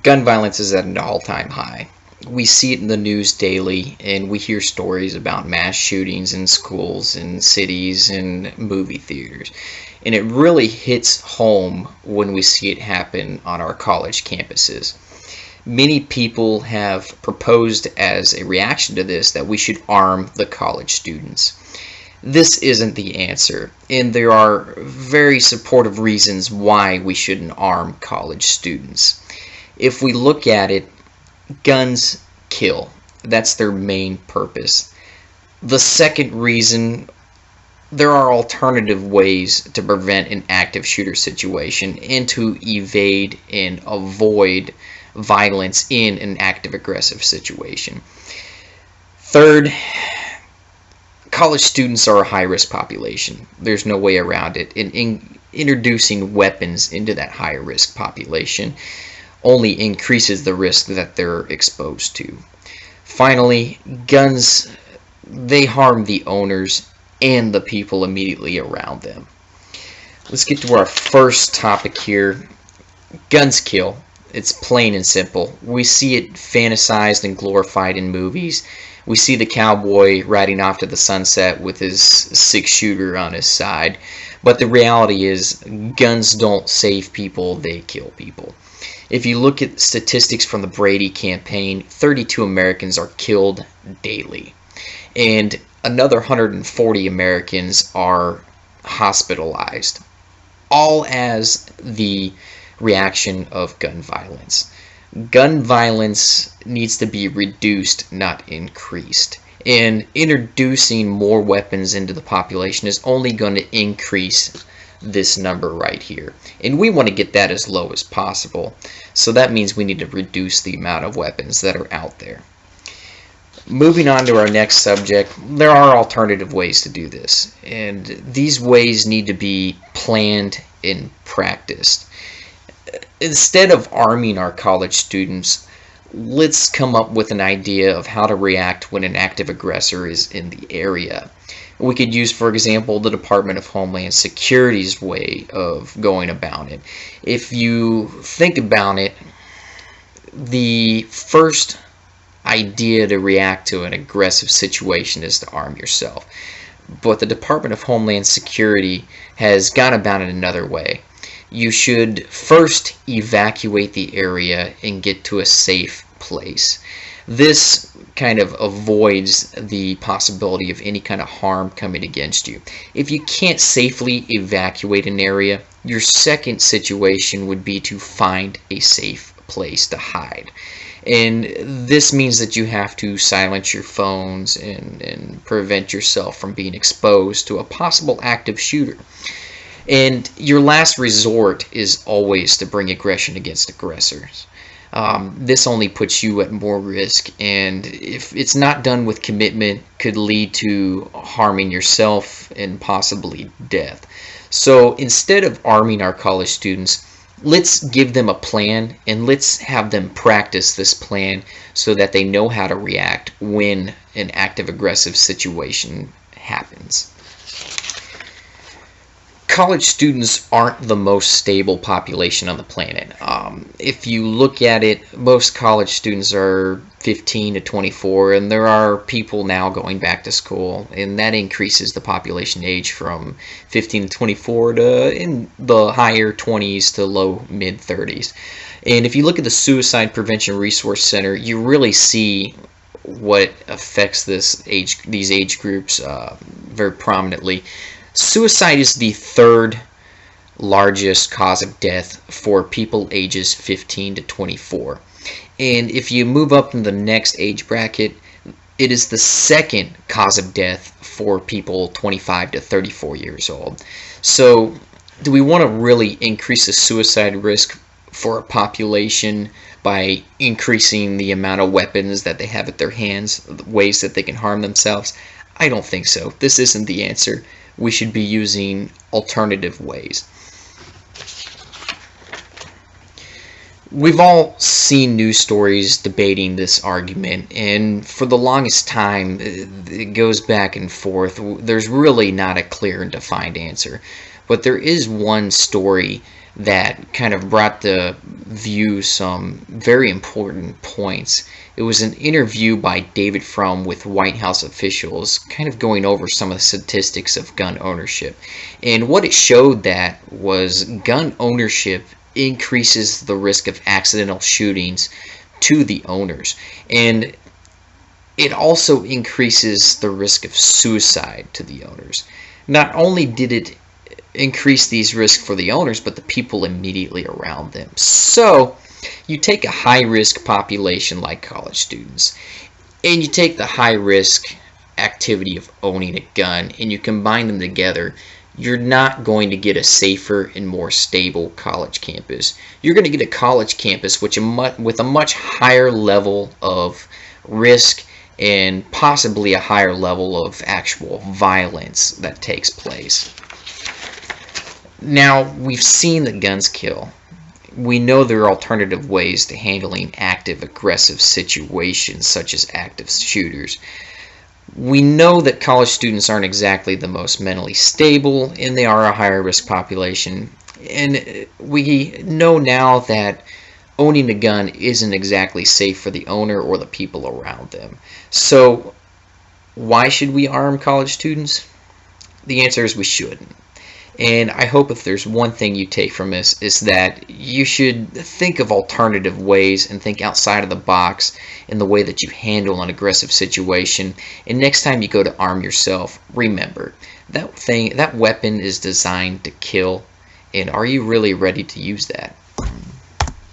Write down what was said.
Gun violence is at an all-time high. We see it in the news daily, and we hear stories about mass shootings in schools, in cities, and movie theaters. And it really hits home when we see it happen on our college campuses. Many people have proposed as a reaction to this that we should arm the college students. This isn't the answer, and there are very supportive reasons why we shouldn't arm college students. If we look at it, guns kill. That's their main purpose. The second reason, there are alternative ways to prevent an active shooter situation and to evade and avoid violence in an active aggressive situation. Third, college students are a high-risk population. There's no way around it. Introducing weapons into that high-risk population only increases the risk that they're exposed to. Finally, guns, they harm the owners and the people immediately around them. Let's get to our first topic here. Guns kill. It's plain and simple. We see it fantasized and glorified in movies. We see the cowboy riding off to the sunset with his six-shooter on his side. But the reality is, guns don't save people, they kill people. If you look at statistics from the Brady campaign, 32 Americans are killed daily. And another 140 Americans are hospitalized, all as the reaction of gun violence. Gun violence needs to be reduced, not increased. And introducing more weapons into the population is only going to increase this number right here. And we want to get that as low as possible. So that means we need to reduce the amount of weapons that are out there. Moving on to our next subject, there are alternative ways to do this. And these ways need to be planned and practiced. Instead of arming our college students, let's come up with an idea of how to react when an active aggressor is in the area. We could use, for example, the Department of Homeland Security's way of going about it. If you think about it, the first idea to react to an aggressive situation is to arm yourself. But the Department of Homeland Security has gone about it another way. You should first evacuate the area and get to a safe place. This kind of avoids the possibility of any kind of harm coming against you. If you can't safely evacuate an area, your second situation would be to find a safe place to hide. And this means that you have to silence your phones and prevent yourself from being exposed to a possible active shooter. And your last resort is always to bring aggression against aggressors. This only puts you at more risk, and if it's not done with commitment, could lead to harming yourself and possibly death. So instead of arming our college students, let's give them a plan and let's have them practice this plan so that they know how to react when an active aggressive situation happens. College students aren't the most stable population on the planet. If you look at it, most college students are 15 to 24, and there are people now going back to school, and that increases the population age from 15 to 24 to in the higher 20s to low mid 30s. And if you look at the Suicide Prevention Resource Center, you really see what affects these age groups very prominently. Suicide is the third largest cause of death for people ages 15 to 24. And if you move up in the next age bracket, it is the second cause of death for people 25 to 34 years old. So do we want to really increase the suicide risk for a population by increasing the amount of weapons that they have at their hands, ways that they can harm themselves? I don't think so. This isn't the answer. We should be using alternative ways. We've all seen news stories debating this argument, and for the longest time it goes back and forth. There's really not a clear and defined answer, but there is one story that kind of brought the view some very important points. It was an interview by David Frum with White House officials, kind of going over some of the statistics of gun ownership. And what it showed that was gun ownership increases the risk of accidental shootings to the owners. And it also increases the risk of suicide to the owners. Not only did it increase these risks for the owners, but the people immediately around them. So you take a high-risk population like college students, and you take the high-risk activity of owning a gun, and you combine them together, you're not going to get a safer and more stable college campus. You're going to get a college campus with a much higher level of risk and possibly a higher level of actual violence that takes place. Now, we've seen that guns kill. We know there are alternative ways to handling active, aggressive situations such as active shooters. We know that college students aren't exactly the most mentally stable, and they are a higher risk population. And we know now that owning a gun isn't exactly safe for the owner or the people around them. So, why should we arm college students? The answer is we shouldn't. And I hope if there's one thing you take from this is that you should think of alternative ways and think outside of the box in the way that you handle an aggressive situation. And next time you go to arm yourself, remember that weapon is designed to kill. And are you really ready to use that?